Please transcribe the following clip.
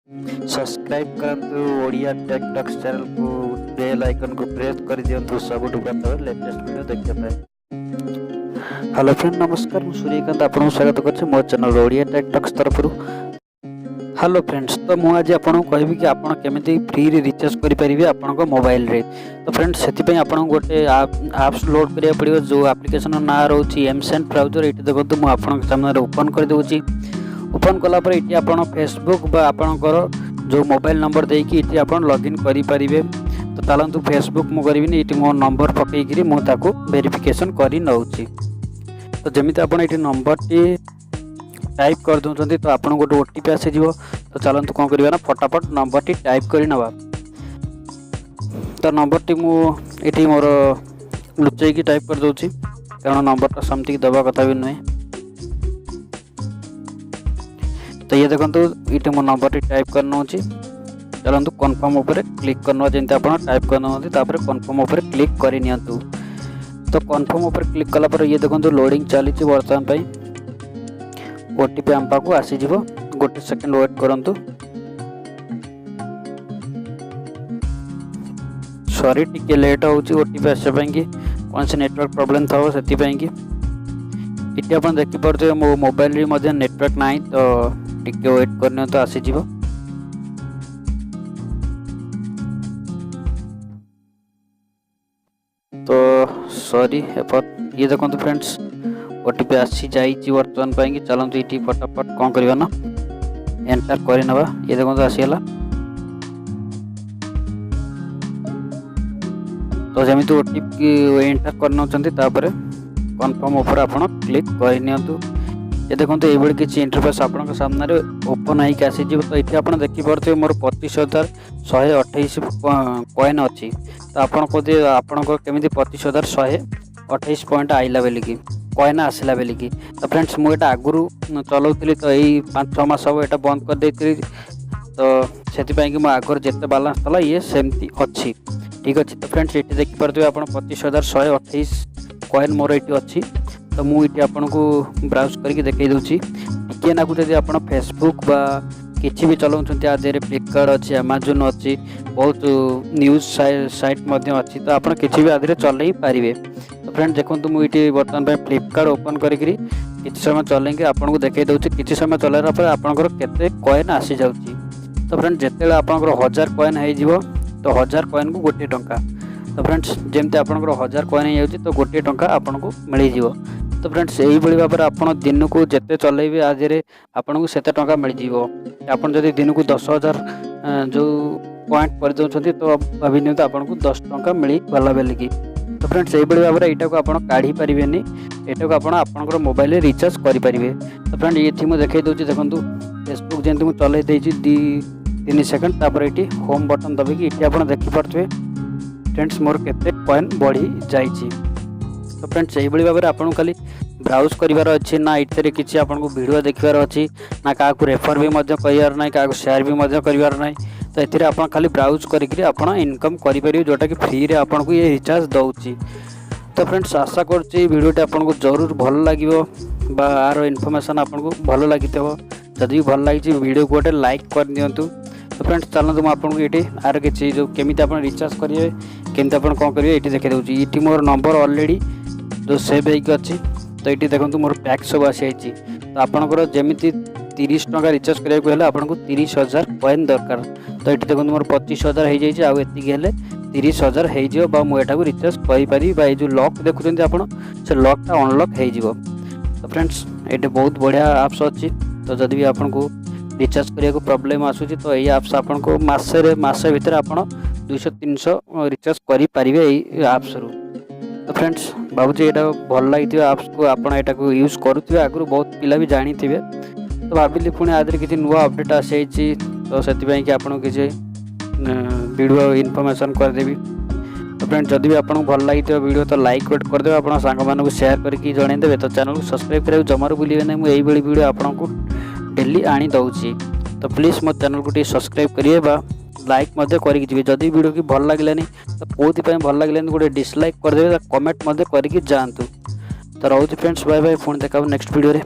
Subscribe करतु Odia tech talks channel को bell icon को प्रेस कर दियंतु सबुठु प्रथम लेटेस्ट वीडियो देखिया पाए। हेलो फ्रेंड नमस्कार मु सूर्यकांत आपन स्वागत करछि मो चैनल ओडिया टेक टॉक्स तरफरु। हेलो फ्रेंड्स तो मु आज आपन कहबी कि आपन केमिति फ्री रे रिचार्ज करि परिबे आपन को मोबाइल रे। तो फ्रेंड्स सेति पय आपन गोटे ऐप्स लोड करिया पड़ियो जो एप्लीकेशन ना रहउछि एमसेंट ब्राउजर। एटी देखंतु मु आपन के सामने ओपन कर देउछि। ओपन कला पर इटी आपण फेसबुक बा आपणकर जो मोबाइल नंबर देकी इटी आपण लॉगिन करि परिबे। तो तालंतु फेसबुक मु करबिनी इटी मो नंबर पकई करी मु ताको वेरिफिकेशन करि नउची। तो जेमिति आपण इटी नंबर टी टाइप कर दोचंती तो आपण गोटे ओटीपी आसे जिवो। तो चलंतु कोन करबा ना फटाफट नंबर टी टाइप करि नबा। तो नंबर टी मु इटी मोर लुचई की टाइप कर दोची कारण नंबर ता समथि दबा कथा भी नै। तो ये देखो ये मो नंबर टाइप करना होची। चलतु कन्फर्म ऊपर क्लिक करना जमी आप टाइप करना कन्फर्म ऊपर क्लिक कर नियंतु। तो कन्फर्म ऊपर क्लिक कला पर ये देखो लोडिंग चली बर्तमान ओटीपी आम पाक आसीज। गोटे सेकेंड वेट करंतु। सॉरी टिके लेट होची ओटीपी आसे कि कौन से नेटवर्क प्रॉब्लम था से इटी आप देखी पारे मो मोबाइल नेटवर्क ना तो टिके वेट करने तो आसी जीवो। तो सॉरी ये देखो फ्रेंड्स ओटीपी आसी जाइए बर्तमान कि चलते ये फटाफट कौन करवा ना एंटर कर नवा। ये देखो आसीगला। तो जमी ओटीपी एंटर करना कन्फर्म ऊपर आप क्लिक कर। ये देखो ये किसी इंटरफेस आपन सामने ओपन होकर आसी। तो ये आप देखिपे मोर 25,128 कॉइन अच्छी। तो आपन केमी 25,128 पॉइंट आइला बेलिकी कॉइन आसला बेलिकी। तो फ्रेंड्स मुझे आगुरी चलाऊली तो यही 5-6 मास हम यहाँ बंद कर देती। तो से मो आगर जिते बालांस था ये सेमती अच्छी ठीक अच्छे। तो फ्रेंड्स ये देखिपे आप 25,128 कॉइन मोर ये अच्छी। तो मुझे आपन को ब्राउज करके देखई दूची। टिके ना जब आप फेसबुक बा किसी भी चलाउछंती आधे फ्लिपकार्ट अच्छी अमेजन अच्छी बहुत न्यूज साइट अच्छी। तो आप किसी भी आधे चल पारे। तो फ्रेंड देखो मुझे बर्तमान फ्लिपकार्ट ओपन करी किसी समय चलेंगे आपन को देखई दूची। किसी समय चलाइला पर आपनकर केते कॉइन आसी जाउची। तो फ्रेंड जिते आपनकर 1000 कॉइन हो तो 1000 कॉइन को 1 टंका। तो फ्रेंड्स जमती आपनकर 1000 कॉइन हो तो 1 टंका आपन को मिल जाव। तो फ्रेंड्स यही भाव में आप दिन को जिते चलेबे आधे आपन को सेते टंका मिल जाव। आपन जदि दिन को 10,000 जो पॉइंट कर दउछंती तो भाभी नियंतु आपन को 10 टंका मिली गला बेलिकी। तो फ्रेंड्स यही भाव में यहाँ को आप काढ़ी पारेनि यहाँ को आपन मोबाइल रे रिचार्ज करि परिबे। तो फ्रेंड ये मुझे देखई दूची देखो फेसबुक जमी मुझे चलई देछि 2-3 सेकेंड तापर ये होम बटन दबिकी ये आप देखिपे फ्रेंड्स मोर केते कॉइन बढ़ी जाइछि। तो फ्रेंड्स यही भाव में आपको खाली ब्राउज करार अच्छी ना इतने किसी आपको वीडियो देखार अच्छी ना क्या रेफर भी करार ना क्या शेयर भी करार ना। तो ये आप खाली ब्राउज करके इनकम करें जोटा कि फ्री रे आपको ये रिचार्ज दौची। तो फ्रेंड्स आशा करुँची वीडियोटी आपको जरूर भल लगे आर इनफॉरमेशन आपको भल लगी जदि भल लगी वीडियो को गोटे लाइक कर दिंतु। तो फ्रेंड्स चलते मुझे आपको ये आर किसी जो केमी आप रिचार्ज करेंगे केमी आप कौन करेंगे ये देखा दूसरी। ये मोर नंबर ऑलरेडी जो सेव होगी अच्छी। तो ये देखो मोर पैक सब आसी। तो आपंकर जमी 30 टंका रिचार्ज कराया आपको 30,000 कॉइन दरकार। तो ये देखो मोर 25,000 हो जाए आगे 30,000 हो मुझे रिचार्ज करें। जो लॉक देखुं आप से लॉकटा अनलॉक हो। तो फ्रेंड्स ये बहुत बढ़िया आप्स अच्छी। तो जदि भी आपको रिचार्ज करने को प्रॉब्लम आसूँ तो यही आप्स आपको मसे भितर आप 200-300 रिचार्ज करें आप्स रु। तो फ्रेंड्स भावुँ यहाँ भल लगी आप्स को आप यूज करुवे आगु बहुत पिला भी जानी थे। तो भाविली पुणी आदि किसी नुआ अपडेट आसी तो से कि आपको किसी वीडियो इनफॉरमेशन करदेवी। तो फ्रेंड्स जदि भी आपको भल लगी वीडियो तो लाइक वेट करदे आप सांग को शेयर करके जनईदे। तो चैनल को सब्सक्राइब करा जमार भूलिए ना मुझे वीडियो आपको डेली आनी दौची। तो प्लीज़ मो चैनल को सब्सक्राइब करिए लाइक करके जदि वीडियो की भल लगे तो कौन भल लगे गोटे डिसलाइक करदे कमेंट करके जातु। तो रोज फ्रेंड्स बाय बाय पुणी देखा नेक्स्ट वीडियो रे।